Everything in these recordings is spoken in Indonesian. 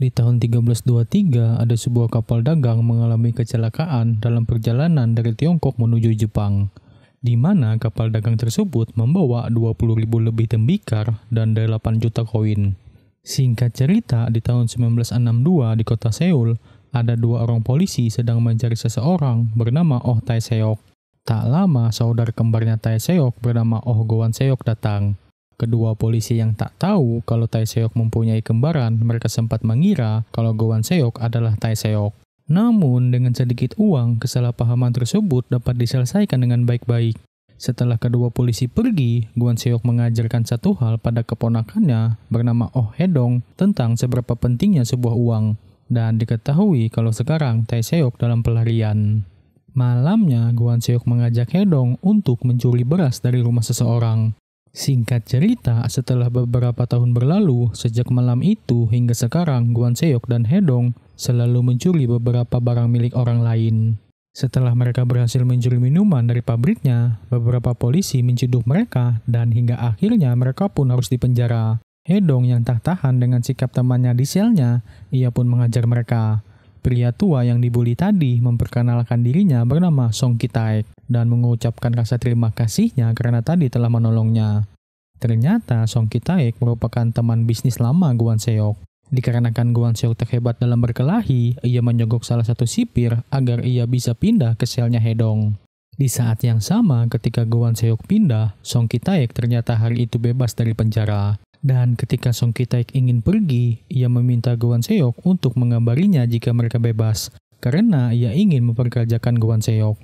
Di tahun 1323, ada sebuah kapal dagang mengalami kecelakaan dalam perjalanan dari Tiongkok menuju Jepang, di mana kapal dagang tersebut membawa 20.000 lebih tembikar dan 8 juta koin. Singkat cerita, di tahun 1962 di kota Seoul, ada 2 orang polisi sedang mencari seseorang bernama Oh Tae-seok. Tak lama, saudara kembarnya Tae-seok bernama Oh Gowan-seok datang. Kedua polisi yang tak tahu kalau Tae-seok mempunyai kembaran, mereka sempat mengira kalau Gowan-seok adalah Tae-seok. Namun, dengan sedikit uang, kesalahpahaman tersebut dapat diselesaikan dengan baik-baik. Setelah kedua polisi pergi, Gowan-seok mengajarkan satu hal pada keponakannya bernama Oh Hedong tentang seberapa pentingnya sebuah uang. Dan diketahui kalau sekarang Tae-seok dalam pelarian. Malamnya, Gowan-seok mengajak Hedong untuk mencuri beras dari rumah seseorang. Singkat cerita, setelah beberapa tahun berlalu, sejak malam itu hingga sekarang, Gowan-seok dan Hedong selalu mencuri beberapa barang milik orang lain. Setelah mereka berhasil mencuri minuman dari pabriknya, beberapa polisi menciduk mereka dan hingga akhirnya mereka pun harus dipenjara. Hedong yang tak tahan dengan sikap temannya di selnya, ia pun mengajar mereka. Pria tua yang dibully tadi memperkenalkan dirinya bernama Song Ki-taek dan mengucapkan rasa terima kasihnya karena tadi telah menolongnya. Ternyata Song Ki-taek merupakan teman bisnis lama Gowan-seok. Dikarenakan Gowan-seok terhebat dalam berkelahi, ia menyogok salah satu sipir agar ia bisa pindah ke selnya Hedong. Di saat yang sama ketika Gowan-seok pindah, Song Ki-taek ternyata hari itu bebas dari penjara. Dan ketika Song Ki-taek ingin pergi, ia meminta Gowan-seok untuk mengabarinya jika mereka bebas, karena ia ingin memperkerjakan Gowan-seok.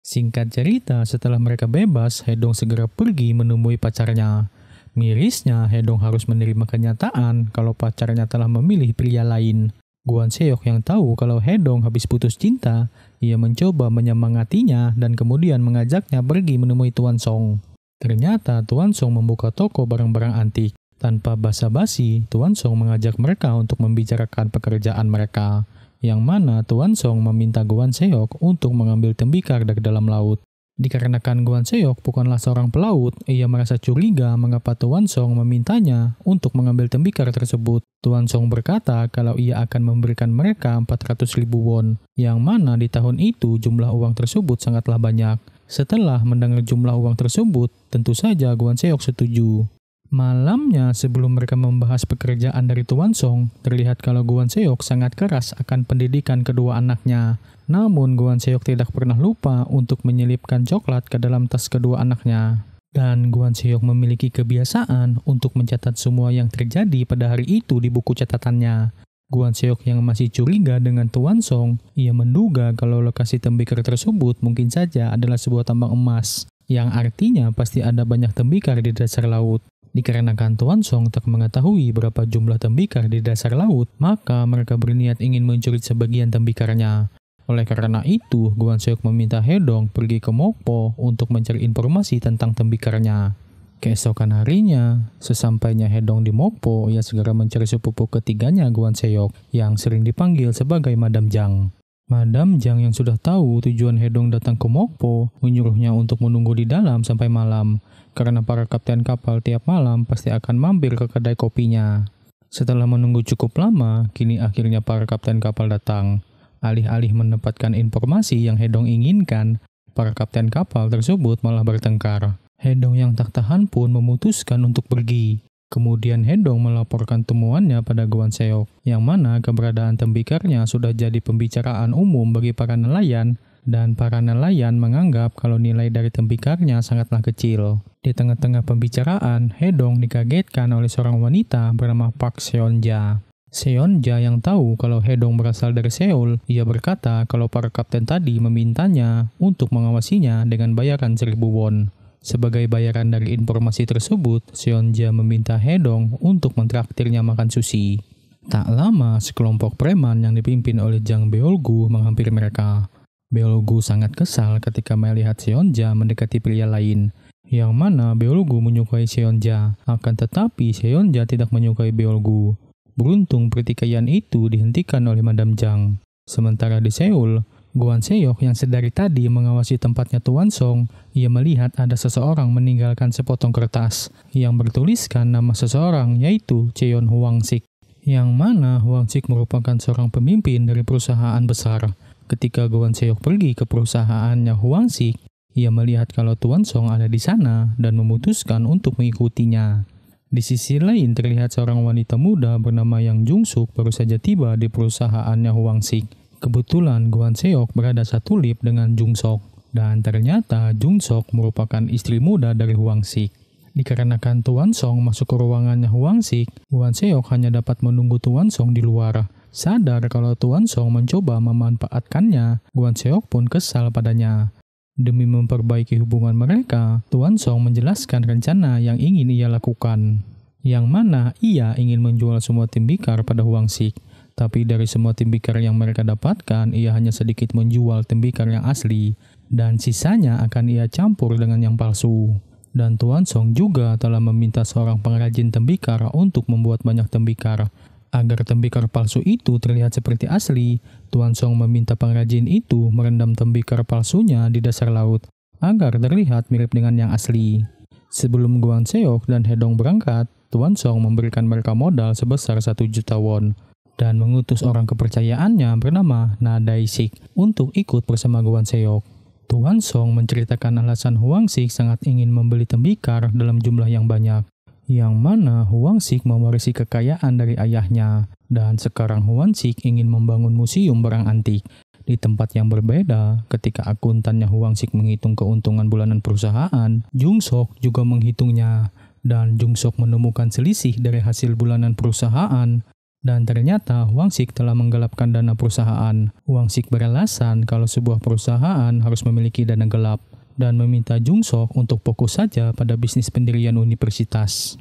Singkat cerita, setelah mereka bebas, Hedong segera pergi menemui pacarnya. Mirisnya, Hedong harus menerima kenyataan kalau pacarnya telah memilih pria lain. Gowan-seok yang tahu kalau Hedong habis putus cinta, ia mencoba menyemangatinya dan kemudian mengajaknya pergi menemui Tuan Song. Ternyata Tuan Song membuka toko barang-barang antik. Tanpa basa-basi, Tuan Song mengajak mereka untuk membicarakan pekerjaan mereka, yang mana Tuan Song meminta Gowan-seok untuk mengambil tembikar dari dalam laut. Dikarenakan Gowan-seok bukanlah seorang pelaut, ia merasa curiga mengapa Tuan Song memintanya untuk mengambil tembikar tersebut. Tuan Song berkata kalau ia akan memberikan mereka 400.000 won, yang mana di tahun itu jumlah uang tersebut sangatlah banyak. Setelah mendengar jumlah uang tersebut, tentu saja Gowan-seok setuju. Malamnya, sebelum mereka membahas pekerjaan dari Tuan Song, terlihat kalau Gowan-seok sangat keras akan pendidikan kedua anaknya. Namun, Gowan-seok tidak pernah lupa untuk menyelipkan coklat ke dalam tas kedua anaknya. Dan Gowan-seok memiliki kebiasaan untuk mencatat semua yang terjadi pada hari itu di buku catatannya. Gowan-seok yang masih curiga dengan Tuan Song, ia menduga kalau lokasi tembikar tersebut mungkin saja adalah sebuah tambang emas, yang artinya pasti ada banyak tembikar di dasar laut. Dikarenakan Tuan Song tak mengetahui berapa jumlah tembikar di dasar laut, maka mereka berniat ingin mencuri sebagian tembikarnya. Oleh karena itu, Gowan-seok meminta Hedong pergi ke Mokpo untuk mencari informasi tentang tembikarnya. Keesokan harinya, sesampainya Hedong di Mokpo, ia segera mencari sepupu ketiganya Gowan-seok yang sering dipanggil sebagai Madam Jang. Madam Jang yang sudah tahu tujuan Hedong datang ke Mokpo menyuruhnya untuk menunggu di dalam sampai malam, karena para kapten kapal tiap malam pasti akan mampir ke kedai kopinya. Setelah menunggu cukup lama, kini akhirnya para kapten kapal datang. Alih-alih mendapatkan informasi yang Hedong inginkan, para kapten kapal tersebut malah bertengkar. Hedong yang tak tahan pun memutuskan untuk pergi. Kemudian Hedong melaporkan temuannya pada Gowan-seok, yang mana keberadaan tembikarnya sudah jadi pembicaraan umum bagi para nelayan, dan para nelayan menganggap kalau nilai dari tembikarnya sangatlah kecil. Di tengah-tengah pembicaraan, Hedong dikagetkan oleh seorang wanita bernama Park Seon-ja. Seon-ja yang tahu kalau Hedong berasal dari Seoul, ia berkata kalau para kapten tadi memintanya untuk mengawasinya dengan bayaran 1.000 won. Sebagai bayaran dari informasi tersebut, Seon-ja meminta Hedong untuk mentraktirnya makan sushi. Tak lama, sekelompok preman yang dipimpin oleh Jang Beolgu menghampiri mereka. Beolgu sangat kesal ketika melihat Seon-ja mendekati pria lain, yang mana Beolgu menyukai Seon-ja, akan tetapi Seon-ja tidak menyukai Beolgu. Beruntung pertikaian itu dihentikan oleh Madam Jang. Sementara di Seoul, Gowan-seok yang sedari tadi mengawasi tempatnya Tuan Song, ia melihat ada seseorang meninggalkan sepotong kertas yang bertuliskan nama seseorang yaitu Cheon Hwang-sik, yang mana Hwang Sik merupakan seorang pemimpin dari perusahaan besar. Ketika Kwon Seok pergi ke perusahaannya Hwang Sik, ia melihat kalau Tuan Song ada di sana dan memutuskan untuk mengikutinya. Di sisi lain terlihat seorang wanita muda bernama Yang Jung Suk baru saja tiba di perusahaannya Hwang Sik. Kebetulan Kwon Seok berada satu lift dengan Jung Sok, dan ternyata Jung Sok merupakan istri muda dari Hwang Sik. Dikarenakan Tuan Song masuk ke ruangannya Hwang Sik, Kwon Seok hanya dapat menunggu Tuan Song di luar. Sadar kalau Tuan Song mencoba memanfaatkannya, Kwon Seok pun kesal padanya. Demi memperbaiki hubungan mereka, Tuan Song menjelaskan rencana yang ingin ia lakukan, yang mana ia ingin menjual semua tembikar pada Hwang Sik. Tapi dari semua tembikar yang mereka dapatkan, ia hanya sedikit menjual tembikar yang asli, dan sisanya akan ia campur dengan yang palsu. Dan Tuan Song juga telah meminta seorang pengrajin tembikar untuk membuat banyak tembikar. Agar tembikar palsu itu terlihat seperti asli, Tuan Song meminta pengrajin itu merendam tembikar palsunya di dasar laut, agar terlihat mirip dengan yang asli. Sebelum Kwon Seok dan Hedong berangkat, Tuan Song memberikan mereka modal sebesar 1 juta won, dan mengutus orang kepercayaannya bernama Na Dae-sik untuk ikut bersama Kwon Seok. Tuan Song menceritakan alasan Hwang Sik sangat ingin membeli tembikar dalam jumlah yang banyak, yang mana Hwang Sik mewarisi kekayaan dari ayahnya, dan sekarang Hwang Sik ingin membangun museum barang antik. Di tempat yang berbeda, ketika akuntannya Hwang Sik menghitung keuntungan bulanan perusahaan, Jung Sok juga menghitungnya, dan Jung Sok menemukan selisih dari hasil bulanan perusahaan. Dan ternyata Hwang Sik telah menggelapkan dana perusahaan. Hwang Sik beralasan kalau sebuah perusahaan harus memiliki dana gelap, dan meminta Jung Sok untuk fokus saja pada bisnis pendirian universitas.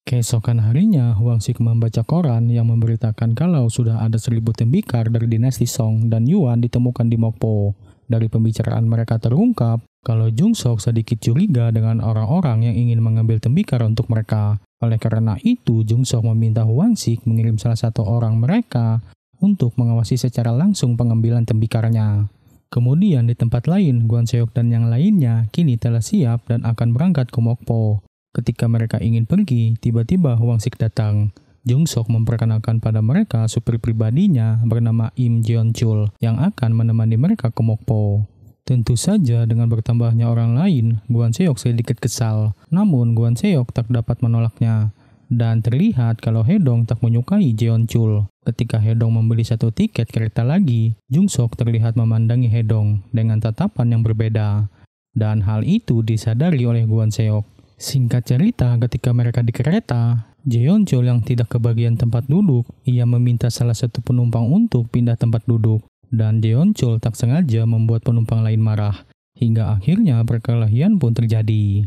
Keesokan harinya, Hwang Sik membaca koran yang memberitakan kalau sudah ada 1000 tembikar dari dinasti Song dan Yuan ditemukan di Mokpo. Dari pembicaraan mereka terungkap kalau Jung Sok sedikit curiga dengan orang-orang yang ingin mengambil tembikar untuk mereka. Oleh karena itu, Jung Sok meminta Hwang Sik mengirim salah satu orang mereka untuk mengawasi secara langsung pengambilan tembikarnya. Kemudian di tempat lain, Kwon Seok dan yang lainnya kini telah siap dan akan berangkat ke Mokpo. Ketika mereka ingin pergi, tiba-tiba Hwang Sik datang. Jung Sok memperkenalkan pada mereka supir pribadinya bernama Im Jeon Chul yang akan menemani mereka ke Mokpo. Tentu saja dengan bertambahnya orang lain, Kwon Seok sedikit kesal. Namun Kwon Seok tak dapat menolaknya. Dan terlihat kalau Hedong tak menyukai Jeon Chul. Ketika Hedong membeli 1 tiket kereta lagi, Jung Sok terlihat memandangi Hedong dengan tatapan yang berbeda. Dan hal itu disadari oleh Kwon Seok. Singkat cerita, ketika mereka di kereta, Jeon Chul yang tidak kebagian tempat duduk, ia meminta salah satu penumpang untuk pindah tempat duduk. Dan Jeon Chul tak sengaja membuat penumpang lain marah, hingga akhirnya perkelahian pun terjadi.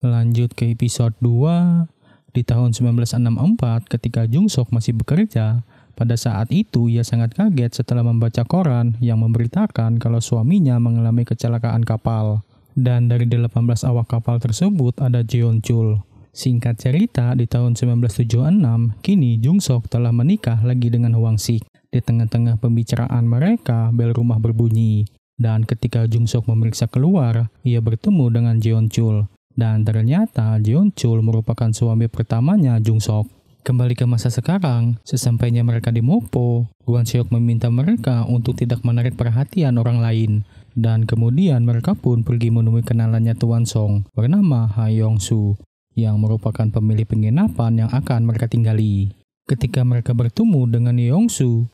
Lanjut ke episode 2. Di tahun 1964, ketika Jung Sok masih bekerja, pada saat itu ia sangat kaget setelah membaca koran yang memberitakan kalau suaminya mengalami kecelakaan kapal. Dan dari 18 awak kapal tersebut ada Jeon Chul. Singkat cerita, di tahun 1976, kini Jung Sok telah menikah lagi dengan Hwang Sik. Di tengah-tengah pembicaraan mereka, bel rumah berbunyi. Dan ketika Jung Sok memeriksa keluar, ia bertemu dengan Jeon Chul. Dan ternyata Jeon Chul merupakan suami pertamanya Jung Sok. Kembali ke masa sekarang, sesampainya mereka di Mokpo, Kwon Seok meminta mereka untuk tidak menarik perhatian orang lain. Dan kemudian mereka pun pergi menemui kenalannya Tuan Song bernama Ha Yong Su, yang merupakan pemilik penginapan yang akan mereka tinggali. Ketika mereka bertemu dengan Yong-su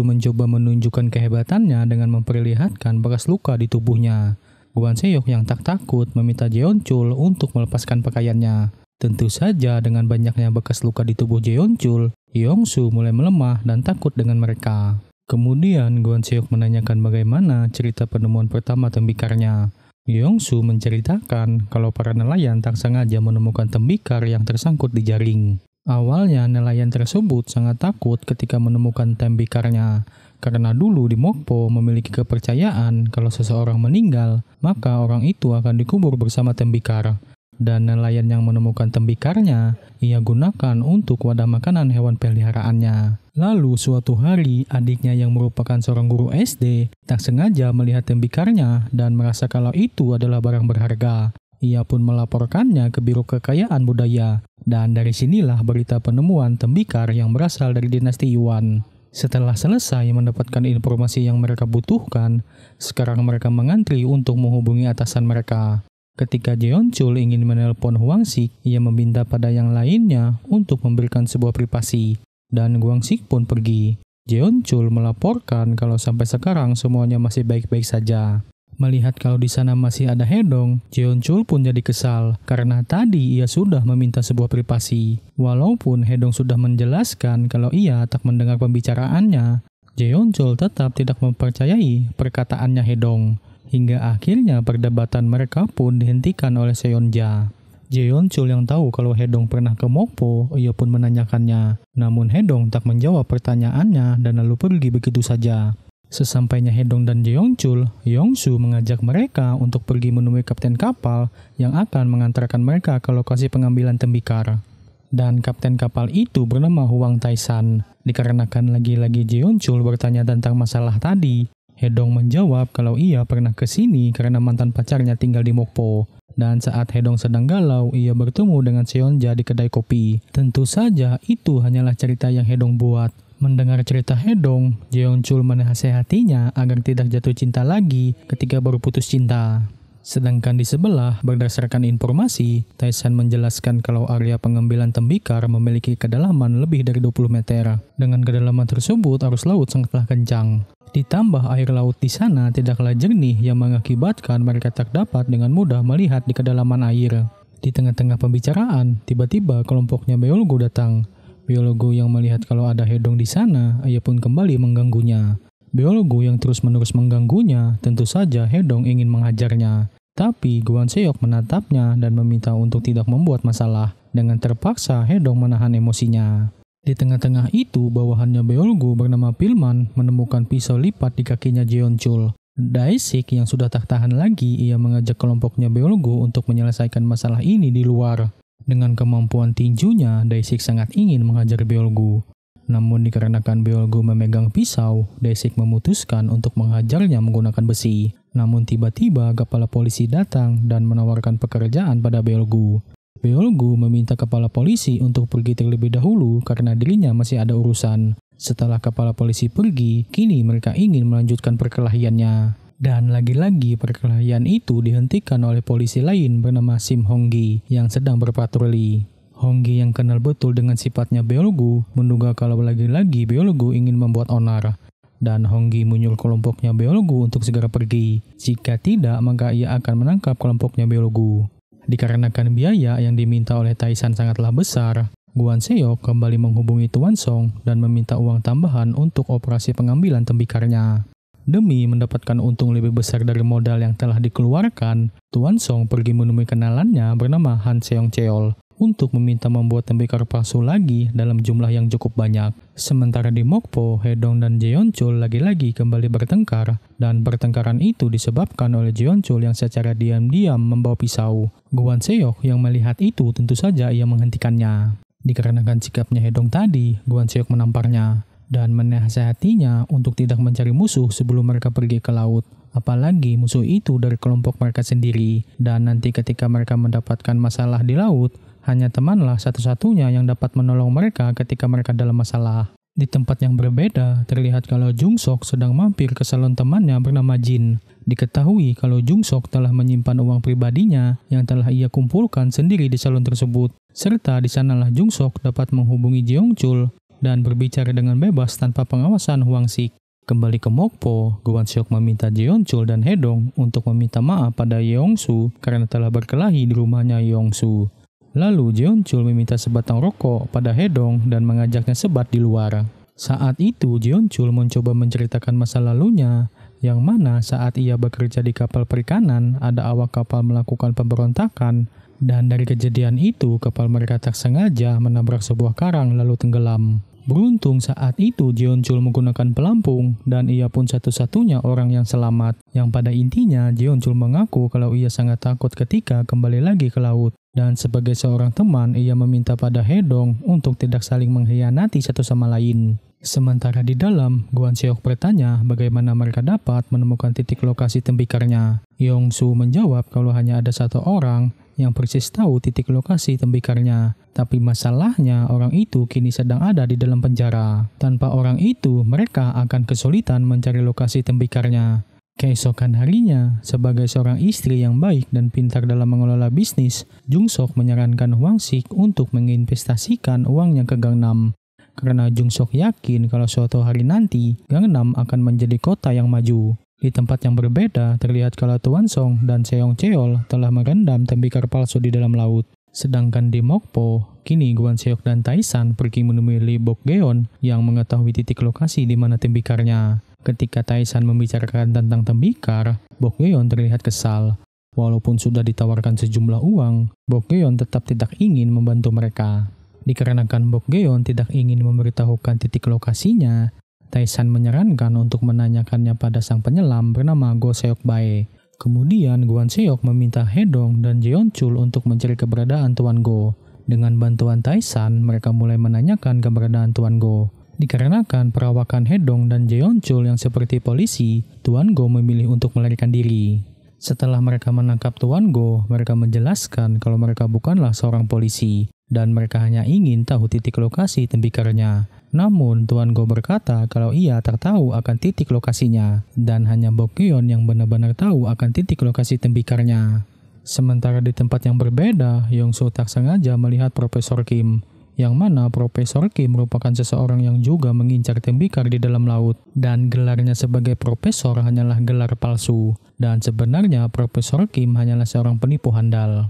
mencoba menunjukkan kehebatannya dengan memperlihatkan bekas luka di tubuhnya. Kwon Seok yang tak takut meminta Jeon Chul untuk melepaskan pakaiannya. Tentu saja dengan banyaknya bekas luka di tubuh Jeon Chul, Yong-su mulai melemah dan takut dengan mereka. Kemudian Kwon Seok menanyakan bagaimana cerita penemuan pertama tembikarnya. Yong-su menceritakan kalau para nelayan tak sengaja menemukan tembikar yang tersangkut di jaring. Awalnya nelayan tersebut sangat takut ketika menemukan tembikarnya, karena dulu di Mokpo memiliki kepercayaan kalau seseorang meninggal, maka orang itu akan dikubur bersama tembikar. Dan nelayan yang menemukan tembikarnya, ia gunakan untuk wadah makanan hewan peliharaannya. Lalu suatu hari, adiknya yang merupakan seorang guru SD tak sengaja melihat tembikarnya dan merasa kalau itu adalah barang berharga. Ia pun melaporkannya ke Biro Kekayaan Budaya. Dan dari sinilah berita penemuan tembikar yang berasal dari dinasti Yuan. Setelah selesai mendapatkan informasi yang mereka butuhkan, sekarang mereka mengantri untuk menghubungi atasan mereka. Ketika Jeonchul ingin menelpon Hwangsik, ia meminta pada yang lainnya untuk memberikan sebuah privasi. Dan Hwangsik pun pergi. Jeonchul melaporkan kalau sampai sekarang semuanya masih baik-baik saja. Melihat kalau di sana masih ada Hedong, Jeonchul pun jadi kesal karena tadi ia sudah meminta sebuah privasi. Walaupun Hedong sudah menjelaskan kalau ia tak mendengar pembicaraannya, Jeonchul tetap tidak mempercayai perkataannya Hedong. Hingga akhirnya perdebatan mereka pun dihentikan oleh Seonja. Jeonchul yang tahu kalau Hedong pernah ke Mokpo, ia pun menanyakannya. Namun Hedong tak menjawab pertanyaannya dan lalu pergi begitu saja. Sesampainya Hedong dan Jeonchul, Yongsu mengajak mereka untuk pergi menemui kapten kapal yang akan mengantarkan mereka ke lokasi pengambilan tembikar. Dan kapten kapal itu bernama Huang Taishan. Dikarenakan lagi-lagi Jeonchul bertanya tentang masalah tadi, Hedong menjawab kalau ia pernah ke sini karena mantan pacarnya tinggal di Mokpo. Dan saat Hedong sedang galau, ia bertemu dengan Seonja di kedai kopi. Tentu saja itu hanyalah cerita yang Hedong buat. Mendengar cerita Hedong, Jeonchul menasehatinya agar tidak jatuh cinta lagi ketika baru putus cinta. Sedangkan di sebelah, berdasarkan informasi, Taishan menjelaskan kalau area pengambilan tembikar memiliki kedalaman lebih dari 20 meter. Dengan kedalaman tersebut, arus laut sangatlah kencang. Ditambah air laut di sana tidaklah jernih yang mengakibatkan mereka tak dapat dengan mudah melihat di kedalaman air. Di tengah-tengah pembicaraan, tiba-tiba kelompoknya Beolgo datang. Beolgo yang melihat kalau ada Hedong di sana, ia pun kembali mengganggunya. Beolgo yang terus-menerus mengganggunya, tentu saja Hedong ingin menghajarnya. Tapi Gwanseok menatapnya dan meminta untuk tidak membuat masalah. Dengan terpaksa Hedong menahan emosinya. Di tengah-tengah itu, bawahannya Beolgo bernama Pilman menemukan pisau lipat di kakinya Jeonchul. Daesik yang sudah tak tahan lagi, ia mengajak kelompoknya Beolgo untuk menyelesaikan masalah ini di luar. Dengan kemampuan tinjunya, Daesik sangat ingin menghajar Beolgo. Namun dikarenakan Beolgo memegang pisau, Daesik memutuskan untuk menghajarnya menggunakan besi. Namun tiba-tiba kepala polisi datang dan menawarkan pekerjaan pada Beolgo. Beolgo meminta kepala polisi untuk pergi terlebih dahulu karena dirinya masih ada urusan. Setelah kepala polisi pergi, kini mereka ingin melanjutkan perkelahiannya. Dan lagi-lagi perkelahian itu dihentikan oleh polisi lain bernama Sim Honggi yang sedang berpatroli. Honggi yang kenal betul dengan sifatnya Beolgo menduga kalau lagi-lagi Beolgo ingin membuat onar. Dan Honggi menyuruh kelompoknya Beolgo untuk segera pergi. Jika tidak, maka ia akan menangkap kelompoknya Beolgo. Dikarenakan biaya yang diminta oleh Taishan sangatlah besar, Gwanseok kembali menghubungi Tuan Song dan meminta uang tambahan untuk operasi pengambilan tembikarnya. Demi mendapatkan untung lebih besar dari modal yang telah dikeluarkan, Tuan Song pergi menemui kenalannya bernama Han Seong Cheol untuk meminta membuat tembikar palsu lagi dalam jumlah yang cukup banyak. Sementara di Mokpo, Hedong dan Jeonchul lagi-lagi kembali bertengkar, dan pertengkaran itu disebabkan oleh Jeonchul yang secara diam-diam membawa pisau. Gwanseok yang melihat itu tentu saja ia menghentikannya. Dikarenakan sikapnya Hedong tadi, Gwanseok menamparnya dan menasihatinya untuk tidak mencari musuh sebelum mereka pergi ke laut. Apalagi musuh itu dari kelompok mereka sendiri. Dan nanti ketika mereka mendapatkan masalah di laut, hanya temanlah satu-satunya yang dapat menolong mereka ketika mereka dalam masalah. Di tempat yang berbeda, terlihat kalau Jungsok sedang mampir ke salon temannya bernama Jin. Diketahui kalau Jungsok telah menyimpan uang pribadinya yang telah ia kumpulkan sendiri di salon tersebut. Serta di sanalah Jungsok dapat menghubungi Jeongchul dan berbicara dengan bebas tanpa pengawasan Hwangsik. Kembali ke Mokpo, Gwanseok meminta Jeonchul dan Hedong untuk meminta maaf pada Yeongsu karena telah berkelahi di rumahnya Yeongsu. Lalu Jeonchul meminta sebatang rokok pada Hedong dan mengajaknya sebat di luar. Saat itu Jeonchul mencoba menceritakan masa lalunya, yang mana saat ia bekerja di kapal perikanan, ada awak kapal melakukan pemberontakan, dan dari kejadian itu kapal mereka tak sengaja menabrak sebuah karang lalu tenggelam. Beruntung saat itu Jeonchul menggunakan pelampung dan ia pun satu-satunya orang yang selamat. Yang pada intinya Jeonchul mengaku kalau ia sangat takut ketika kembali lagi ke laut. Dan sebagai seorang teman, ia meminta pada Hedong untuk tidak saling mengkhianati satu sama lain. Sementara di dalam, Guan Seok bertanya bagaimana mereka dapat menemukan titik lokasi tembikarnya. Yong-su menjawab kalau hanya ada satu orang yang persis tahu titik lokasi tembikarnya. Tapi masalahnya orang itu kini sedang ada di dalam penjara. Tanpa orang itu, mereka akan kesulitan mencari lokasi tembikarnya. Keesokan harinya, sebagai seorang istri yang baik dan pintar dalam mengelola bisnis, Jung Sok menyarankan Hwang Sik untuk menginvestasikan uangnya ke Gangnam. Karena Jung Sok yakin kalau suatu hari nanti, Gangnam akan menjadi kota yang maju. Di tempat yang berbeda, terlihat kalau Tuan Song dan Seong Cheol telah merendam tembikar palsu di dalam laut. Sedangkan di Mokpo, kini Guan Seok dan Taisan pergi menemui Lee Bok-geon yang mengetahui titik lokasi di mana tembikarnya. Ketika Taisan membicarakan tentang tembikar, Bok-geon terlihat kesal. Walaupun sudah ditawarkan sejumlah uang, Bok-geon tetap tidak ingin membantu mereka. Dikarenakan Bok-geon tidak ingin memberitahukan titik lokasinya, Taisan menyarankan untuk menanyakannya pada sang penyelam bernama Go Seok Bae. Kemudian Guan Seok meminta Hedong dan Jeon Chul untuk mencari keberadaan Tuan Go. Dengan bantuan Taisan, mereka mulai menanyakan keberadaan Tuan Go. Dikarenakan perawakan Hedong dan Jeon Chul yang seperti polisi, Tuan Go memilih untuk melarikan diri. Setelah mereka menangkap Tuan Go, mereka menjelaskan kalau mereka bukanlah seorang polisi dan mereka hanya ingin tahu titik lokasi tembikarnya. Namun Tuan Go berkata kalau ia tak tahu akan titik lokasinya dan hanya Bok-geon yang benar-benar tahu akan titik lokasi tembikarnya. Sementara di tempat yang berbeda, Yong-su tak sengaja melihat Profesor Kim, yang mana Profesor Kim merupakan seseorang yang juga mengincar tembikar di dalam laut, dan gelarnya sebagai profesor hanyalah gelar palsu, dan sebenarnya Profesor Kim hanyalah seorang penipu handal.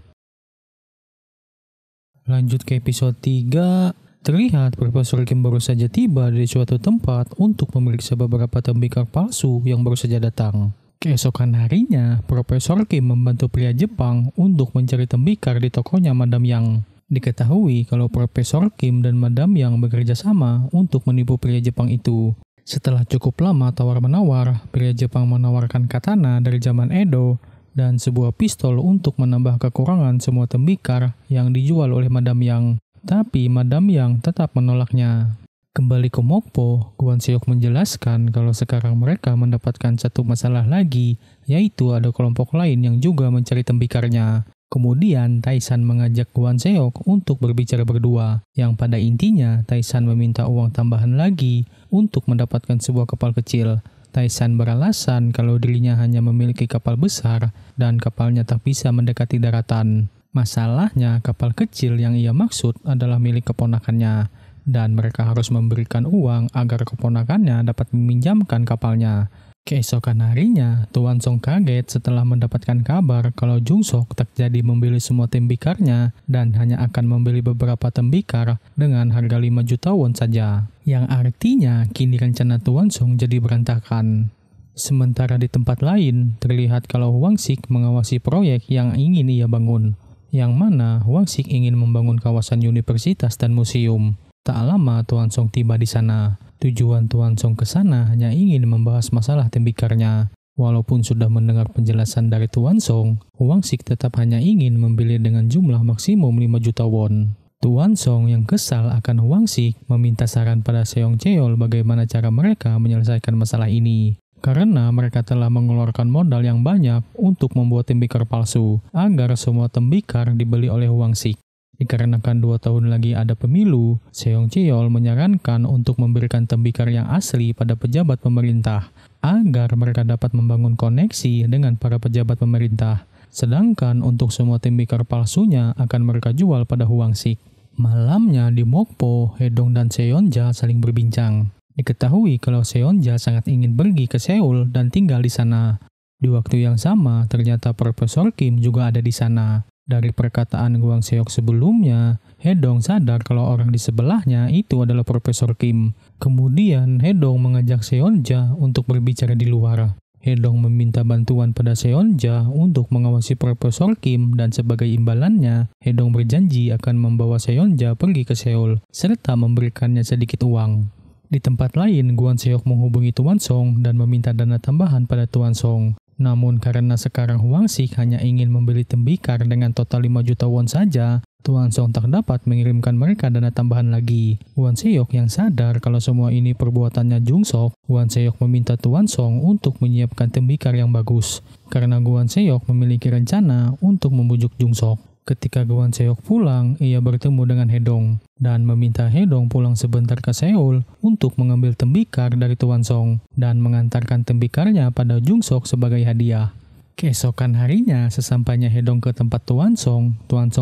Lanjut ke episode 3, terlihat Profesor Kim baru saja tiba di suatu tempat untuk memeriksa beberapa tembikar palsu yang baru saja datang. Keesokan harinya, Profesor Kim membantu pria Jepang untuk mencari tembikar di tokonya Madam Yang. Diketahui kalau Profesor Kim dan Madam Yang bekerja sama untuk menipu pria Jepang itu. Setelah cukup lama tawar-menawar, pria Jepang menawarkan katana dari zaman Edo dan sebuah pistol untuk menambah kekurangan semua tembikar yang dijual oleh Madam Yang. Tapi Madam Yang tetap menolaknya. Kembali ke Mokpo, Guan Seok menjelaskan kalau sekarang mereka mendapatkan satu masalah lagi, yaitu ada kelompok lain yang juga mencari tembikarnya. Kemudian Taisan mengajak Guan Seok untuk berbicara berdua, yang pada intinya Taisan meminta uang tambahan lagi untuk mendapatkan sebuah kapal kecil. Taisan beralasan kalau dirinya hanya memiliki kapal besar dan kapalnya tak bisa mendekati daratan. Masalahnya kapal kecil yang ia maksud adalah milik keponakannya, dan mereka harus memberikan uang agar keponakannya dapat meminjamkan kapalnya. Keesokan harinya, Tuan Song kaget setelah mendapatkan kabar kalau Jung Sok tak jadi membeli semua tembikarnya dan hanya akan membeli beberapa tembikar dengan harga 5 juta won saja. Yang artinya kini rencana Tuan Song jadi berantakan. Sementara di tempat lain, terlihat kalau Hwang Sik mengawasi proyek yang ingin ia bangun. Yang mana Hwang Sik ingin membangun kawasan universitas dan museum. Tak lama Tuan Song tiba di sana. Tujuan Tuan Song ke sana hanya ingin membahas masalah tembikarnya. Walaupun sudah mendengar penjelasan dari Tuan Song, Hwang Sik tetap hanya ingin membeli dengan jumlah maksimum 5 juta won. Tuan Song yang kesal akan Hwang Sik meminta saran pada Seong Cheol bagaimana cara mereka menyelesaikan masalah ini. Karena mereka telah mengeluarkan modal yang banyak untuk membuat tembikar palsu agar semua tembikar dibeli oleh Hwang Sik. Dikarenakan 2 tahun lagi ada pemilu, Seong Cheol menyarankan untuk memberikan tembikar yang asli pada pejabat pemerintah, agar mereka dapat membangun koneksi dengan para pejabat pemerintah. Sedangkan untuk semua tembikar palsunya akan mereka jual pada Hwang Sik. Malamnya di Mokpo, Hedong dan Seonja saling berbincang. Diketahui kalau Seonja sangat ingin pergi ke Seoul dan tinggal di sana. Di waktu yang sama, ternyata Profesor Kim juga ada di sana. Dari perkataan Hwang Seok sebelumnya, Hedong sadar kalau orang di sebelahnya itu adalah Profesor Kim. Kemudian Hedong mengajak Seonja untuk berbicara di luar. Hedong meminta bantuan pada Seonja untuk mengawasi Profesor Kim dan sebagai imbalannya, Hedong berjanji akan membawa Seonja pergi ke Seoul serta memberikannya sedikit uang. Di tempat lain, Guan Seok menghubungi Tuan Song dan meminta dana tambahan pada Tuan Song. Namun karena sekarang Huang Xi hanya ingin membeli tembikar dengan total 5 juta won saja, Tuan Song tak dapat mengirimkan mereka dana tambahan lagi. Wan Seok yang sadar kalau semua ini perbuatannya Jung Sok, Wan Seok meminta Tuan Song untuk menyiapkan tembikar yang bagus. Karena Wan Seok memiliki rencana untuk membujuk Jung Sok. Ketika Wan Seok pulang, ia bertemu dengan Hedong dan meminta Hedong pulang sebentar ke Seoul untuk mengambil tembikar dari Tuan Song dan mengantarkan tembikarnya pada Jung Sok sebagai hadiah. Keesokan harinya, sesampainya Hedong ke tempat Tuan Song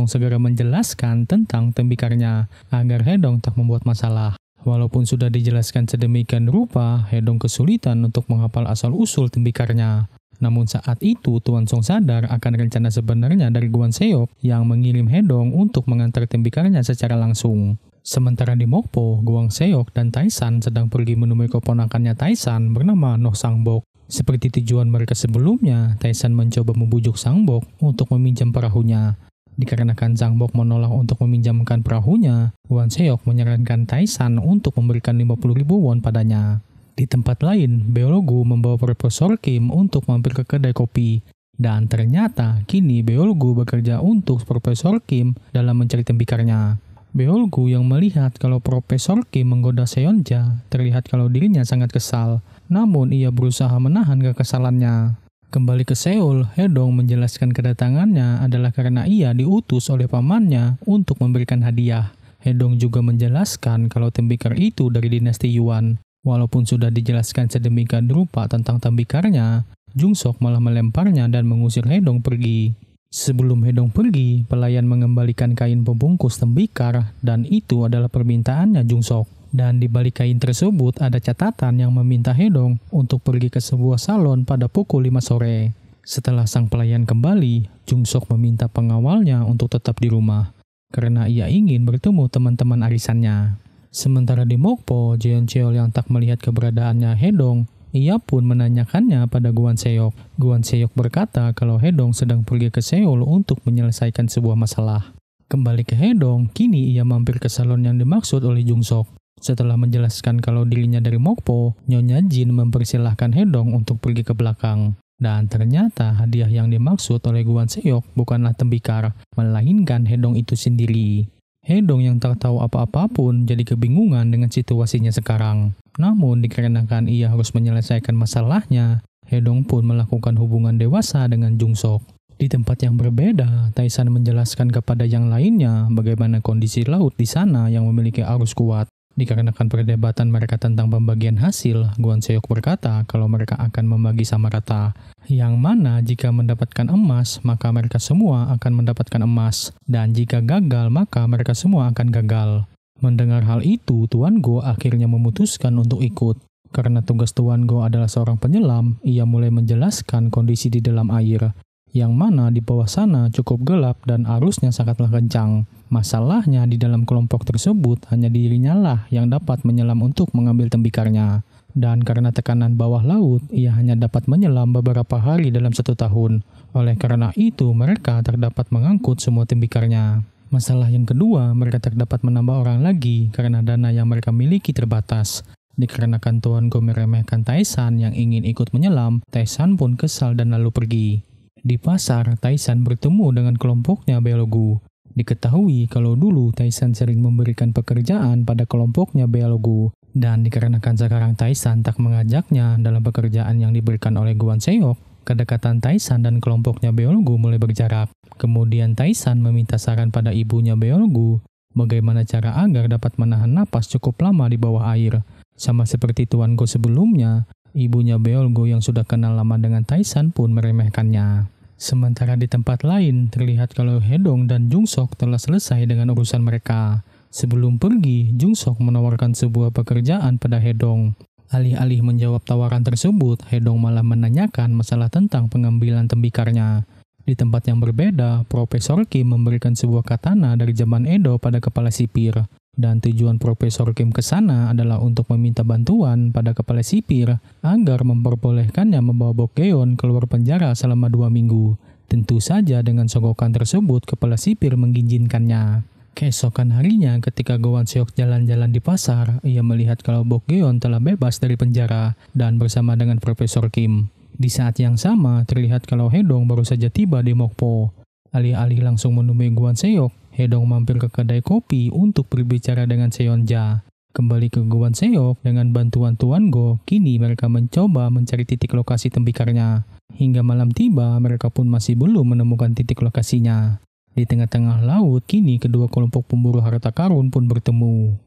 segera menjelaskan tentang tembikarnya agar Hedong tak membuat masalah. Walaupun sudah dijelaskan sedemikian rupa, Hedong kesulitan untuk menghafal asal-usul tembikarnya. Namun saat itu Tuan Song sadar akan rencana sebenarnya dari Wan Seok yang mengirim Hedong untuk mengantar tembikarnya secara langsung. Sementara di Mokpo, Wan Seok dan Taisan sedang pergi menemui keponakannya Taisan bernama Noh Sangbok. Seperti tujuan mereka sebelumnya, Taisan mencoba membujuk Sangbok untuk meminjam perahunya. Dikarenakan Sangbok menolak untuk meminjamkan perahunya, Wan Seok menyarankan Taisan untuk memberikan 50.000 won padanya. Di tempat lain, Beolgu membawa Profesor Kim untuk mampir ke kedai kopi. Dan ternyata kini Beolgu bekerja untuk Profesor Kim dalam mencari tembikarnya. Beolgu yang melihat kalau Profesor Kim menggoda Seonja, terlihat kalau dirinya sangat kesal. Namun ia berusaha menahan kekesalannya. Kembali ke Seoul, Hedong menjelaskan kedatangannya adalah karena ia diutus oleh pamannya untuk memberikan hadiah. Hedong juga menjelaskan kalau tembikar itu dari dinasti Yuan. Walaupun sudah dijelaskan sedemikian rupa tentang tembikarnya, Jung Sok malah melemparnya dan mengusir Hedong pergi. Sebelum Hedong pergi, pelayan mengembalikan kain pembungkus tembikar dan itu adalah permintaannya Jung Sok. Dan di balik kain tersebut ada catatan yang meminta Hedong untuk pergi ke sebuah salon pada pukul 5 sore. Setelah sang pelayan kembali, Jung Sok meminta pengawalnya untuk tetap di rumah karena ia ingin bertemu teman-teman arisannya. Sementara di Mokpo, Jeon Cheol yang tak melihat keberadaannya Hedong, ia pun menanyakannya pada Wan Seok. Wan Seok berkata kalau Hedong sedang pergi ke Seoul untuk menyelesaikan sebuah masalah. Kembali ke Hedong, kini ia mampir ke salon yang dimaksud oleh Jung Sok. Setelah menjelaskan kalau dirinya dari Mokpo, Nyonya Jin mempersilahkan Hedong untuk pergi ke belakang. Dan ternyata hadiah yang dimaksud oleh Wan Seok bukanlah tembikar, melainkan Hedong itu sendiri. Hedong yang tak tahu apa-apa pun jadi kebingungan dengan situasinya sekarang. Namun dikarenakan ia harus menyelesaikan masalahnya, Hedong pun melakukan hubungan dewasa dengan Jung Sok. Di tempat yang berbeda, Taisan menjelaskan kepada yang lainnya bagaimana kondisi laut di sana yang memiliki arus kuat. Dikarenakan perdebatan mereka tentang pembagian hasil, Wan Seok berkata kalau mereka akan membagi sama rata. Yang mana jika mendapatkan emas, maka mereka semua akan mendapatkan emas. Dan jika gagal, maka mereka semua akan gagal. Mendengar hal itu, Tuan Go akhirnya memutuskan untuk ikut. Karena tugas Tuan Go adalah seorang penyelam, ia mulai menjelaskan kondisi di dalam air. Yang mana di bawah sana cukup gelap dan arusnya sangatlah kencang. Masalahnya di dalam kelompok tersebut hanya dirinya lah yang dapat menyelam untuk mengambil tembikarnya. Dan karena tekanan bawah laut, ia hanya dapat menyelam beberapa hari dalam 1 tahun. Oleh karena itu, mereka tak dapat mengangkut semua tembikarnya. Masalah yang kedua, mereka tak dapat menambah orang lagi karena dana yang mereka miliki terbatas. Dikarenakan Tuan Go meremehkan Taisan yang ingin ikut menyelam, Taisan pun kesal dan lalu pergi. Di pasar, Taisan bertemu dengan kelompoknya Beolgu. Diketahui kalau dulu Taisan sering memberikan pekerjaan pada kelompoknya Beolgu. Dan dikarenakan sekarang Taisan tak mengajaknya dalam pekerjaan yang diberikan oleh Wan Seok, kedekatan Taisan dan kelompoknya Beolgu mulai berjarak. Kemudian Taisan meminta saran pada ibunya Beolgu bagaimana cara agar dapat menahan napas cukup lama di bawah air. Sama seperti Tuan Go sebelumnya, ibunya Beolgu yang sudah kenal lama dengan Taisan pun meremehkannya. Sementara di tempat lain, terlihat kalau Hedong dan Jung Sok telah selesai dengan urusan mereka. Sebelum pergi, Jung Sok menawarkan sebuah pekerjaan pada Hedong. Alih-alih menjawab tawaran tersebut, Hedong malah menanyakan masalah tentang pengambilan tembikarnya. Di tempat yang berbeda, Profesor Kim memberikan sebuah katana dari zaman Edo pada kepala sipir. Dan tujuan Profesor Kim ke sana adalah untuk meminta bantuan pada kepala sipir agar memperbolehkannya membawa Bok Geon keluar penjara selama 2 minggu. Tentu saja dengan sogokan tersebut kepala sipir mengizinkannya. Keesokan harinya ketika Wan Seok jalan-jalan di pasar, ia melihat kalau Bok Geon telah bebas dari penjara dan bersama dengan Profesor Kim. Di saat yang sama, terlihat kalau Hedong baru saja tiba di Mokpo. Alih-alih langsung menemui Guan Seok, Hedong mampir ke kedai kopi untuk berbicara dengan Seonja. Kembali ke Guan Seok, dengan bantuan Tuan Go, kini mereka mencoba mencari titik lokasi tembikarnya. Hingga malam tiba, mereka pun masih belum menemukan titik lokasinya. Di tengah-tengah laut, kini kedua kelompok pemburu harta karun pun bertemu.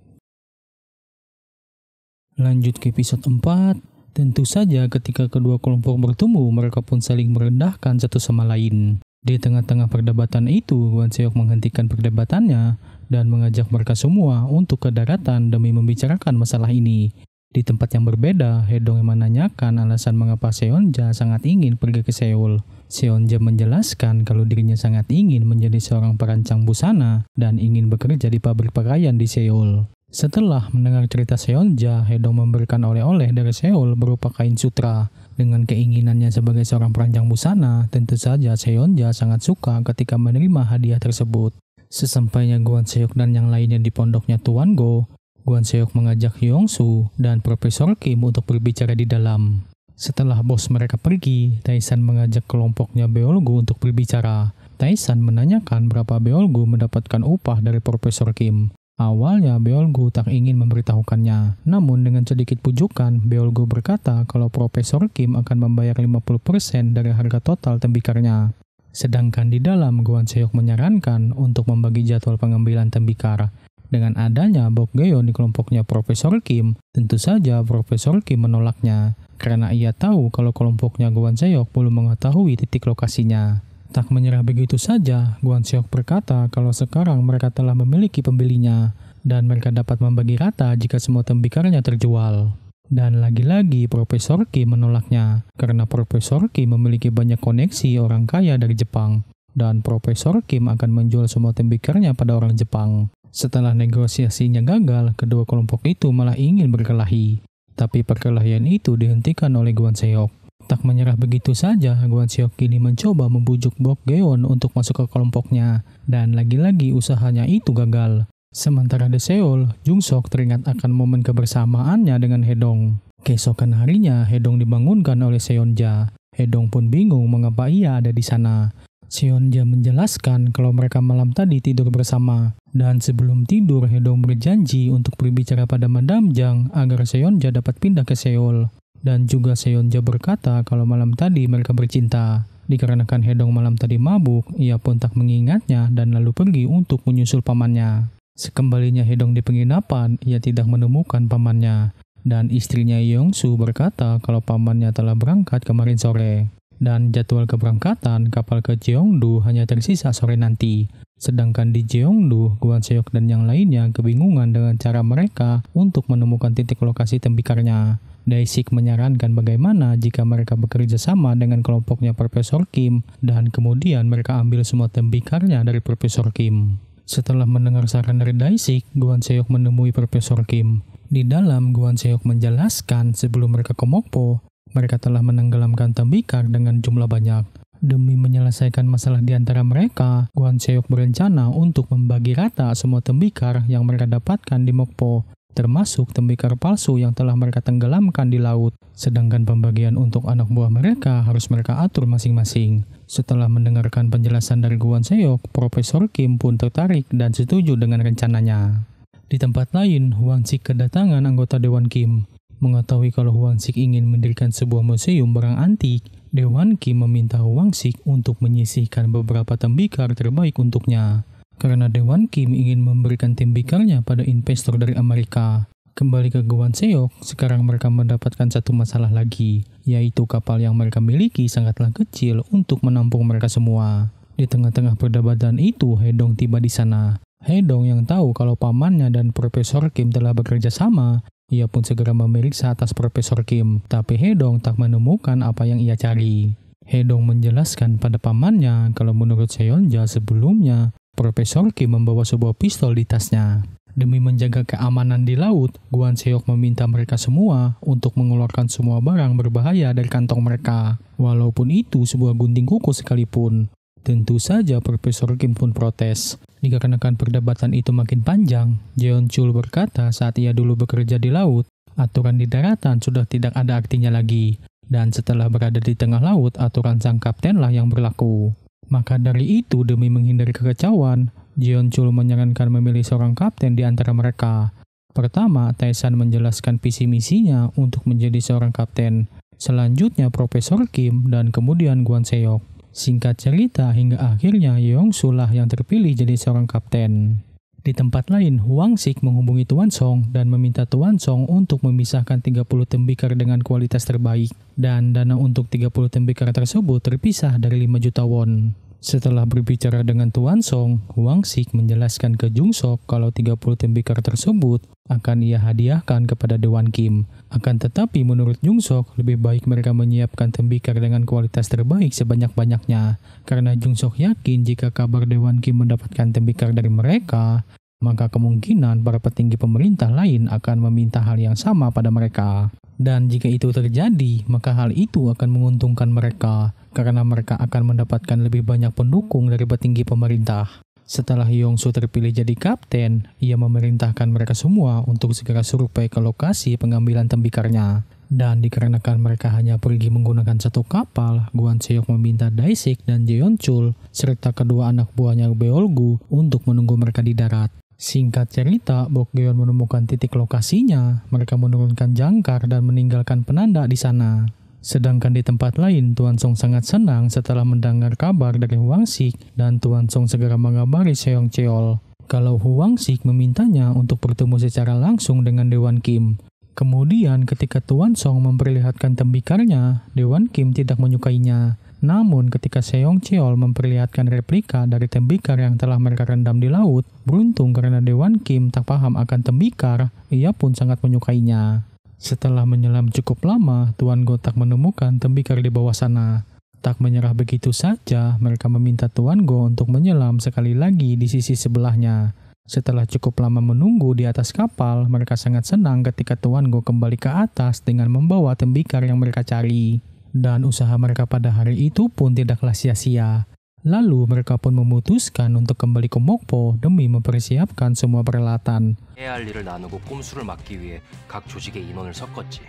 Lanjut ke episode 4. Tentu saja ketika kedua kelompok bertemu, mereka pun saling merendahkan satu sama lain. Di tengah-tengah perdebatan itu, Guan Seok menghentikan perdebatannya dan mengajak mereka semua untuk ke daratan demi membicarakan masalah ini. Di tempat yang berbeda, Hedong yang menanyakan alasan mengapa Seonja sangat ingin pergi ke Seoul. Seonja menjelaskan kalau dirinya sangat ingin menjadi seorang perancang busana dan ingin bekerja di pabrik pakaian di Seoul. Setelah mendengar cerita Seonja, Hedong memberikan oleh-oleh dari Seoul berupa kain sutra. Dengan keinginannya sebagai seorang perancang busana, tentu saja Seonja sangat suka ketika menerima hadiah tersebut. Sesampainya Guan Seok dan yang lainnya di pondoknya Tuan Go, Guan Seok mengajak Hyung-soo dan Profesor Kim untuk berbicara di dalam. Setelah bos mereka pergi, Tae-san mengajak kelompoknya Beolgu untuk berbicara. Tae-san menanyakan berapa Beolgu mendapatkan upah dari Profesor Kim. Awalnya Beolgu tak ingin memberitahukannya, namun dengan sedikit pujukan, Beolgu berkata kalau Profesor Kim akan membayar 50% dari harga total tembikarnya. Sedangkan di dalam, Guan Seok menyarankan untuk membagi jadwal pengambilan tembikar. Dengan adanya Bok Geon di kelompoknya Profesor Kim, tentu saja Profesor Kim menolaknya, karena ia tahu kalau kelompoknya Guan Seok belum mengetahui titik lokasinya. Tak menyerah begitu saja, Guan Seok berkata kalau sekarang mereka telah memiliki pembelinya dan mereka dapat membagi rata jika semua tembikarnya terjual. Dan lagi-lagi Profesor Kim menolaknya karena Profesor Kim memiliki banyak koneksi orang kaya dari Jepang dan Profesor Kim akan menjual semua tembikarnya pada orang Jepang. Setelah negosiasinya gagal, kedua kelompok itu malah ingin berkelahi. Tapi perkelahian itu dihentikan oleh Guan Seok. Tak menyerah begitu saja, Guan Seok kini mencoba membujuk Bok Geon untuk masuk ke kelompoknya, dan lagi-lagi usahanya itu gagal. Sementara di Seoul, Jung Sok teringat akan momen kebersamaannya dengan Hedong. Keesokan harinya, Hedong dibangunkan oleh Seonja. Hedong pun bingung mengapa ia ada di sana. Seonja menjelaskan kalau mereka malam tadi tidur bersama, dan sebelum tidur Hedong berjanji untuk berbicara pada Madam Jang agar Seonja dapat pindah ke Seoul. Dan juga Seonja berkata kalau malam tadi mereka bercinta. Dikarenakan Hedong malam tadi mabuk, ia pun tak mengingatnya dan lalu pergi untuk menyusul pamannya. Sekembalinya Hedong di penginapan, ia tidak menemukan pamannya. Dan istrinya Yeong-soo berkata kalau pamannya telah berangkat kemarin sore. Dan jadwal keberangkatan kapal ke Jeongdo hanya tersisa sore nanti. Sedangkan di Jeongdo, Guan Seok dan yang lainnya kebingungan dengan cara mereka untuk menemukan titik lokasi tembikarnya. Dae-sik menyarankan bagaimana jika mereka bekerja sama dengan kelompoknya Profesor Kim dan kemudian mereka ambil semua tembikarnya dari Profesor Kim. Setelah mendengar saran dari Dae-sik, Guan Seok menemui Profesor Kim. Di dalam, Guan Seok menjelaskan sebelum mereka ke Mokpo, mereka telah menenggelamkan tembikar dengan jumlah banyak. Demi menyelesaikan masalah di antara mereka, Guan Seok berencana untuk membagi rata semua tembikar yang mereka dapatkan di Mokpo, termasuk tembikar palsu yang telah mereka tenggelamkan di laut. Sedangkan pembagian untuk anak buah mereka harus mereka atur masing-masing. Setelah mendengarkan penjelasan dari Guan Seok, Profesor Kim pun tertarik dan setuju dengan rencananya. Di tempat lain, Hwang Sik kedatangan anggota Dewan Kim. Mengetahui kalau Hwang Sik ingin mendirikan sebuah museum barang antik, Dewan Kim meminta Hwang Sik untuk menyisihkan beberapa tembikar terbaik untuknya. Karena Dewan Kim ingin memberikan tembikarnya pada investor dari Amerika. Kembali ke Guan Seok, sekarang mereka mendapatkan satu masalah lagi, yaitu kapal yang mereka miliki sangatlah kecil untuk menampung mereka semua. Di tengah-tengah perdebatan itu, Hedong tiba di sana. Hedong yang tahu kalau pamannya dan Profesor Kim telah bekerja sama, ia pun segera memeriksa atas Profesor Kim, tapi Hedong tak menemukan apa yang ia cari. Hedong menjelaskan pada pamannya kalau menurut Seonja sebelumnya, Profesor Kim membawa sebuah pistol di tasnya. Demi menjaga keamanan di laut, Guan Seok meminta mereka semua untuk mengeluarkan semua barang berbahaya dari kantong mereka, walaupun itu sebuah gunting kuku sekalipun. Tentu saja Profesor Kim pun protes. Dikarenakan perdebatan itu makin panjang, Jeon Chul berkata saat ia dulu bekerja di laut, aturan di daratan sudah tidak ada artinya lagi. Dan setelah berada di tengah laut, aturan sang kaptenlah yang berlaku. Maka dari itu, demi menghindari kekacauan, Jeonchul menyarankan memilih seorang kapten di antara mereka. Pertama, Taesan menjelaskan visi misinya untuk menjadi seorang kapten. Selanjutnya Profesor Kim dan kemudian Kwon Se-hyuk. Singkat cerita, hingga akhirnya Yeongsu lah yang terpilih jadi seorang kapten. Di tempat lain, Hwang Sik menghubungi Tuan Song dan meminta Tuan Song untuk memisahkan 30 tembikar dengan kualitas terbaik. Dan dana untuk 30 tembikar tersebut terpisah dari 5 juta won. Setelah berbicara dengan Tuan Song, Hwang Sik menjelaskan ke Jung Sok kalau 30 tembikar tersebut akan ia hadiahkan kepada Dewan Kim. Akan tetapi menurut Jung Sok, lebih baik mereka menyiapkan tembikar dengan kualitas terbaik sebanyak-banyaknya. Karena Jung Sok yakin jika kabar Dewan Kim mendapatkan tembikar dari mereka, maka kemungkinan para petinggi pemerintah lain akan meminta hal yang sama pada mereka. Dan jika itu terjadi, maka hal itu akan menguntungkan mereka, karena mereka akan mendapatkan lebih banyak pendukung dari petinggi pemerintah. Setelah Yeongsu terpilih jadi kapten, ia memerintahkan mereka semua untuk segera survei ke lokasi pengambilan tembikarnya. Dan dikarenakan mereka hanya pergi menggunakan satu kapal, Kwon Se-hyuk meminta Dae-sik dan Jeonchul serta kedua anak buahnya Beolgu untuk menunggu mereka di darat. Singkat cerita, Bokgeon menemukan titik lokasinya. Mereka menurunkan jangkar dan meninggalkan penanda di sana. Sedangkan di tempat lain, Tuan Song sangat senang setelah mendengar kabar dari Hwang Sik dan Tuan Song segera mengabari Seong Cheol kalau Hwang Sik memintanya untuk bertemu secara langsung dengan Dewan Kim. Kemudian ketika Tuan Song memperlihatkan tembikarnya, Dewan Kim tidak menyukainya. Namun ketika Seong Cheol memperlihatkan replika dari tembikar yang telah mereka rendam di laut, beruntung karena Dewan Kim tak paham akan tembikar, ia pun sangat menyukainya. Setelah menyelam cukup lama, Tuan Go tak menemukan tembikar di bawah sana. Tak menyerah begitu saja, mereka meminta Tuan Go untuk menyelam sekali lagi di sisi sebelahnya. Setelah cukup lama menunggu di atas kapal, mereka sangat senang ketika Tuan Go kembali ke atas dengan membawa tembikar yang mereka cari. Dan usaha mereka pada hari itu pun tidaklah sia-sia. Lalu mereka pun memutuskan untuk kembali ke Mokpo demi mempersiapkan semua peralatan. 해야 할 일을 나누고 꼼수를 막기 위해 각 조직의 인원을 섞었지.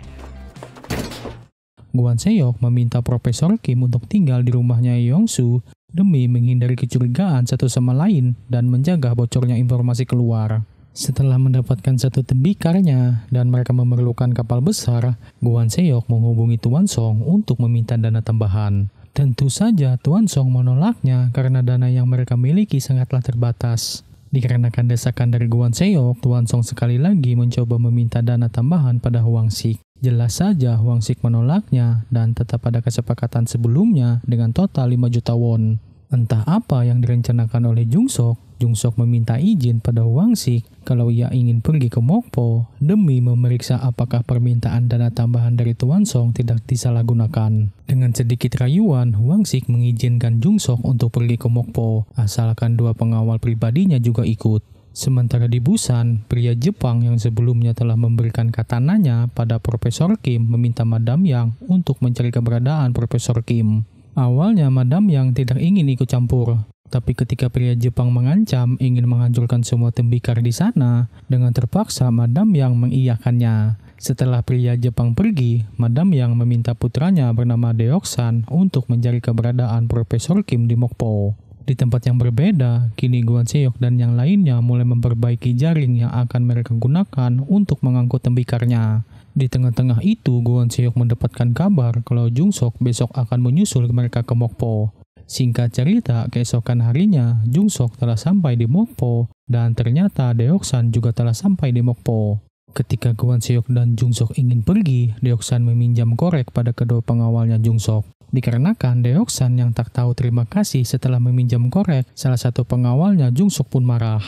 Kwon Se-hyuk meminta Profesor Kim untuk tinggal di rumahnya Yeongsu demi menghindari kecurigaan satu sama lain dan menjaga bocornya informasi keluar. Setelah mendapatkan satu tembikarnya dan mereka memerlukan kapal besar, Kwon Se-hyuk menghubungi Tuan Song untuk meminta dana tambahan. Tentu saja Tuan Song menolaknya karena dana yang mereka miliki sangatlah terbatas. Dikarenakan desakan dari Kwon Se-hyuk, Tuan Song sekali lagi mencoba meminta dana tambahan pada Hwang Sik. Jelas saja Hwang Sik menolaknya dan tetap pada kesepakatan sebelumnya dengan total 5 juta won. Entah apa yang direncanakan oleh Jung Sok meminta izin pada Hwang Sik kalau ia ingin pergi ke Mokpo demi memeriksa apakah permintaan dana tambahan dari Tuan Song tidak disalahgunakan. Dengan sedikit rayuan, Hwang Sik mengizinkan Jung Sok untuk pergi ke Mokpo, asalkan dua pengawal pribadinya juga ikut. Sementara di Busan, pria Jepang yang sebelumnya telah memberikan katananya pada Profesor Kim meminta Madam Yang untuk mencari keberadaan Profesor Kim. Awalnya Madam Yang tidak ingin ikut campur, tapi ketika pria Jepang mengancam ingin menghancurkan semua tembikar di sana, dengan terpaksa Madam Yang mengiyakannya. Setelah pria Jepang pergi, Madam Yang meminta putranya bernama Deoksan untuk mencari keberadaan Profesor Kim di Mokpo. Di tempat yang berbeda, kini Kwon Se-hyuk dan yang lainnya mulai memperbaiki jaring yang akan mereka gunakan untuk mengangkut tembikarnya. Di tengah-tengah itu, Kwon Se-hyuk mendapatkan kabar kalau Jung Sok besok akan menyusul mereka ke Mokpo. Singkat cerita, keesokan harinya, Jung Sok telah sampai di Mokpo dan ternyata Deoksan juga telah sampai di Mokpo. Ketika Kwon Se-hyuk dan Jung Sok ingin pergi, Deoksan meminjam korek pada kedua pengawalnya Jung Sok. Dikarenakan Deoksan yang tak tahu terima kasih setelah meminjam korek, salah satu pengawalnya Jung Sok pun marah.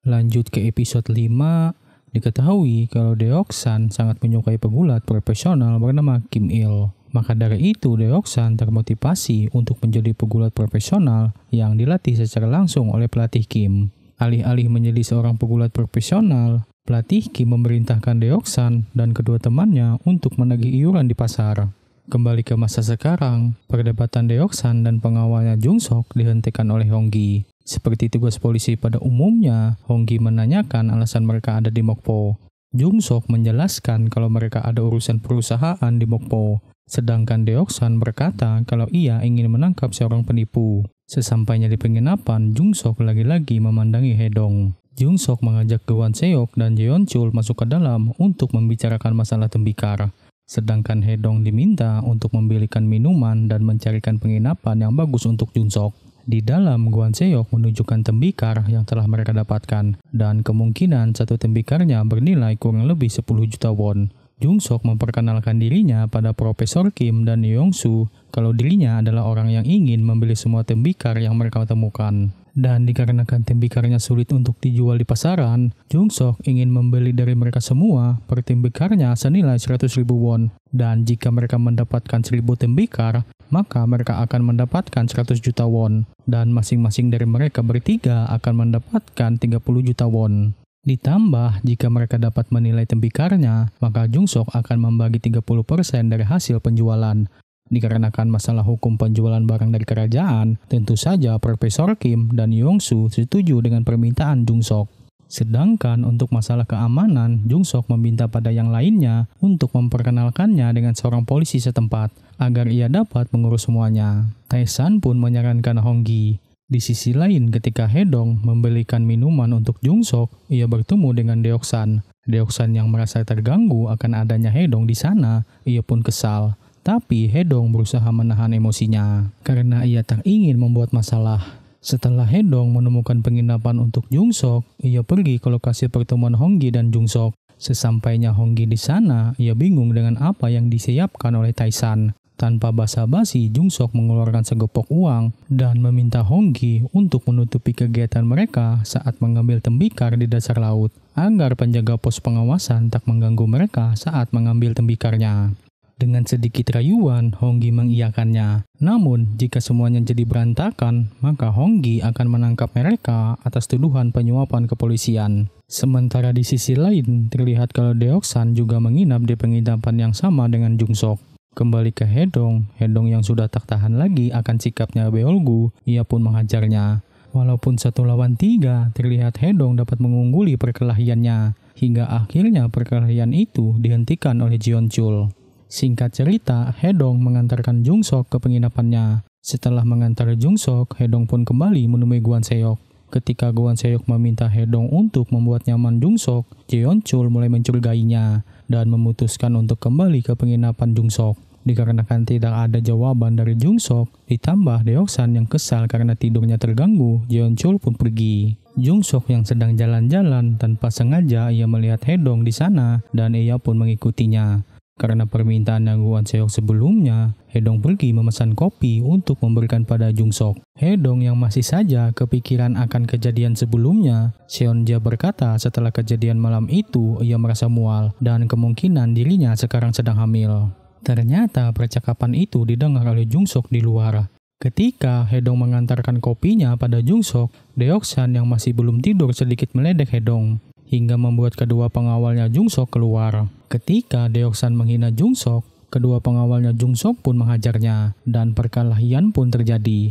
Lanjut ke episode 5, diketahui kalau Deoksan sangat menyukai pegulat profesional bernama Kim Il. Maka dari itu Deoksan termotivasi untuk menjadi pegulat profesional yang dilatih secara langsung oleh pelatih Kim. Alih-alih menjadi seorang pegulat profesional, pelatih Kim memerintahkan Deoksan dan kedua temannya untuk menagih iuran di pasar. Kembali ke masa sekarang, perdebatan Deoksan dan pengawalnya Jung Sok dihentikan oleh Honggi. Seperti tugas polisi pada umumnya, Honggi menanyakan alasan mereka ada di Mokpo. Jung-sok menjelaskan kalau mereka ada urusan perusahaan di Mokpo. Sedangkan Deoksan berkata kalau ia ingin menangkap seorang penipu. Sesampainya di penginapan, Jung-sok lagi-lagi memandangi Hedong. Jung-sok mengajak Gwon Seok dan Jeon-chul masuk ke dalam untuk membicarakan masalah tembikar. Sedangkan Hedong diminta untuk membelikan minuman dan mencarikan penginapan yang bagus untuk Jung-sok. Di dalam, Gwon Seok menunjukkan tembikar yang telah mereka dapatkan, dan kemungkinan satu tembikarnya bernilai kurang lebih 10 juta won. Jung-sok memperkenalkan dirinya pada Profesor Kim dan Yeong-su kalau dirinya adalah orang yang ingin membeli semua tembikar yang mereka temukan. Dan dikarenakan tembikarnya sulit untuk dijual di pasaran, Jung-sok ingin membeli dari mereka semua per tembikarnya senilai 100.000 won. Dan jika mereka mendapatkan 1.000 tembikar, maka mereka akan mendapatkan 100 juta won. Dan masing-masing dari mereka bertiga akan mendapatkan 30 juta won. Ditambah, jika mereka dapat menilai tembikarnya, maka Jung-sok akan membagi 30% dari hasil penjualan. Dikarenakan masalah hukum penjualan barang dari kerajaan, tentu saja Profesor Kim dan Yeong-su setuju dengan permintaan Jung-sok. Sedangkan untuk masalah keamanan, Jung-sok meminta pada yang lainnya untuk memperkenalkannya dengan seorang polisi setempat, agar ia dapat mengurus semuanya. Tae-san pun menyarankan Honggi. Di sisi lain, ketika Hedong membelikan minuman untuk Jung-sok, ia bertemu dengan Deoksan. Deoksan yang merasa terganggu akan adanya Hedong di sana, ia pun kesal. Tapi Hedong berusaha menahan emosinya karena ia tak ingin membuat masalah. Setelah Hedong menemukan penginapan untuk Jung-sok, ia pergi ke lokasi pertemuan Honggi dan Jung-sok. Sesampainya Honggi di sana, ia bingung dengan apa yang disiapkan oleh Tae-san. Tanpa basa-basi, Jung-sok mengeluarkan segepok uang dan meminta Honggi untuk menutupi kegiatan mereka saat mengambil tembikar di dasar laut, agar penjaga pos pengawasan tak mengganggu mereka saat mengambil tembikarnya. Dengan sedikit rayuan, Honggi mengiyakannya. Namun, jika semuanya jadi berantakan, maka Honggi akan menangkap mereka atas tuduhan penyuapan kepolisian. Sementara di sisi lain, terlihat kalau Deoksan juga menginap di penginapan yang sama dengan Jung-sok. Kembali ke Hedong yang sudah tak tahan lagi akan sikapnya Beolgu, ia pun menghajarnya. Walaupun 1 lawan 3, terlihat Hedong dapat mengungguli perkelahiannya, hingga akhirnya perkelahian itu dihentikan oleh Jeon-chul. Singkat cerita, Hedong mengantarkan Jung-sok ke penginapannya. Setelah mengantar Jung-sok, Hedong pun kembali menemui Gwon Seok. Ketika Gwon Seok meminta Hedong untuk membuat nyaman Jung-sok, Jeon-chul mulai mencurigainya dan memutuskan untuk kembali ke penginapan Jung-sok. Dikarenakan tidak ada jawaban dari Jung-sok, ditambah Deoksan yang kesal karena tidurnya terganggu, Jeon-chul pun pergi. Jung-sok yang sedang jalan-jalan tanpa sengaja ia melihat Hedong di sana dan ia pun mengikutinya. Karena permintaan Gwon Seok sebelumnya, Hedong pergi memesan kopi untuk memberikan pada Jung-sok. Hedong yang masih saja kepikiran akan kejadian sebelumnya, Seonja berkata setelah kejadian malam itu ia merasa mual dan kemungkinan dirinya sekarang sedang hamil. Ternyata percakapan itu didengar oleh Jung-sok di luar. Ketika Hedong mengantarkan kopinya pada Jung-sok, Deoksan yang masih belum tidur sedikit meledek Hedong, hingga membuat kedua pengawalnya Jung-sok keluar. Ketika Deoksan menghina Jung-sok, kedua pengawalnya Jung-sok pun menghajarnya, dan perkelahian pun terjadi.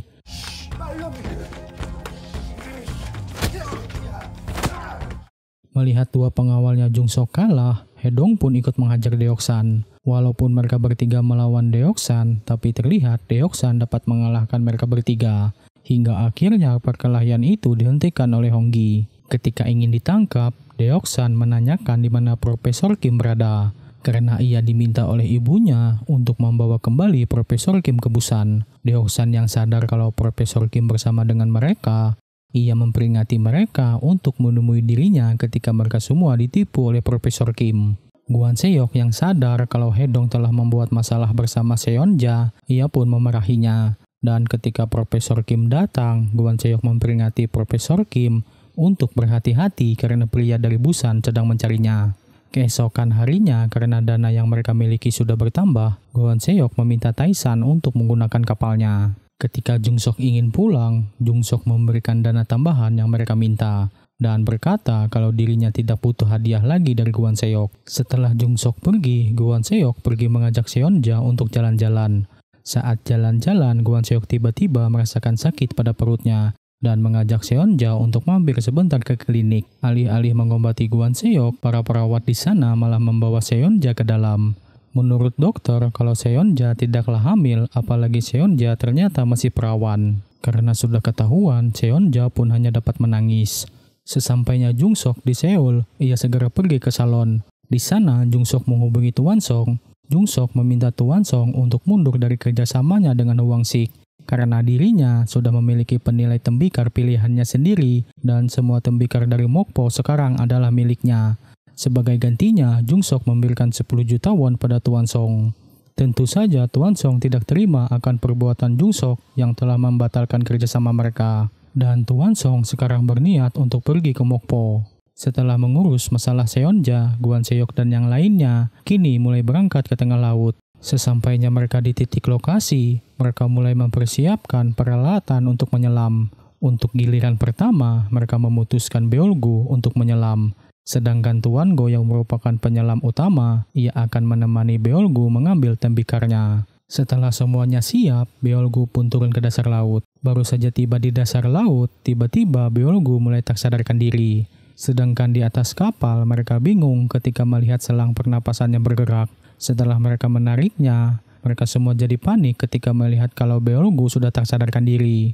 Melihat dua pengawalnya Jung-sok kalah, Hedong pun ikut menghajar Deoksan. Walaupun mereka bertiga melawan Deoksan, tapi terlihat Deoksan dapat mengalahkan mereka bertiga. Hingga akhirnya perkelahian itu dihentikan oleh Honggi. Ketika ingin ditangkap, Deoksan menanyakan di mana Profesor Kim berada, karena ia diminta oleh ibunya untuk membawa kembali Profesor Kim ke Busan. Deoksan yang sadar kalau Profesor Kim bersama dengan mereka, ia memperingati mereka untuk menemui dirinya ketika mereka semua ditipu oleh Profesor Kim. Gwon Seok yang sadar kalau Hedong telah membuat masalah bersama Seonja, ia pun memarahinya. Dan ketika Profesor Kim datang, Gwon Seok memperingati Profesor Kim untuk berhati-hati karena pria dari Busan sedang mencarinya. Keesokan harinya, karena dana yang mereka miliki sudah bertambah, Gwon Seok meminta Tae-san untuk menggunakan kapalnya. Ketika Jung-sok ingin pulang, Jung-sok memberikan dana tambahan yang mereka minta, dan berkata kalau dirinya tidak butuh hadiah lagi dari Gwon Seok. Setelah Jung-sok pergi, Gwon Seok pergi mengajak Seonja untuk jalan-jalan. Saat jalan-jalan, Gwon Seok tiba-tiba merasakan sakit pada perutnya, dan mengajak Seonja untuk mampir sebentar ke klinik. Alih-alih mengobati Kwon Seok, para perawat di sana malah membawa Seonja ke dalam. Menurut dokter, kalau Seonja tidaklah hamil, apalagi Seonja ternyata masih perawan. Karena sudah ketahuan, Seonja pun hanya dapat menangis. Sesampainya Jung Sok di Seoul, ia segera pergi ke salon. Di sana, Jung Sok menghubungi Tuan Song. Jung Sok meminta Tuan Song untuk mundur dari kerjasamanya dengan Hwang Sik. Karena dirinya sudah memiliki penilai tembikar pilihannya sendiri dan semua tembikar dari Mokpo sekarang adalah miliknya. Sebagai gantinya, Jung Sok memberikan 10 juta won pada Tuan Song. Tentu saja Tuan Song tidak terima akan perbuatan Jung Sok yang telah membatalkan kerjasama mereka. Dan Tuan Song sekarang berniat untuk pergi ke Mokpo. Setelah mengurus masalah Seonja, Kwon Seok dan yang lainnya, kini mulai berangkat ke tengah laut. Sesampainya mereka di titik lokasi, mereka mulai mempersiapkan peralatan untuk menyelam. Untuk giliran pertama, mereka memutuskan Beolgu untuk menyelam. Sedangkan Tuan Go yang merupakan penyelam utama, ia akan menemani Beolgu mengambil tembikarnya. Setelah semuanya siap, Beolgu pun turun ke dasar laut. Baru saja tiba di dasar laut, tiba-tiba Beolgu mulai tak sadarkan diri. Sedangkan di atas kapal, mereka bingung ketika melihat selang pernapasannya bergerak. Setelah mereka menariknya, mereka semua jadi panik ketika melihat kalau Beolgu sudah tak sadarkan diri.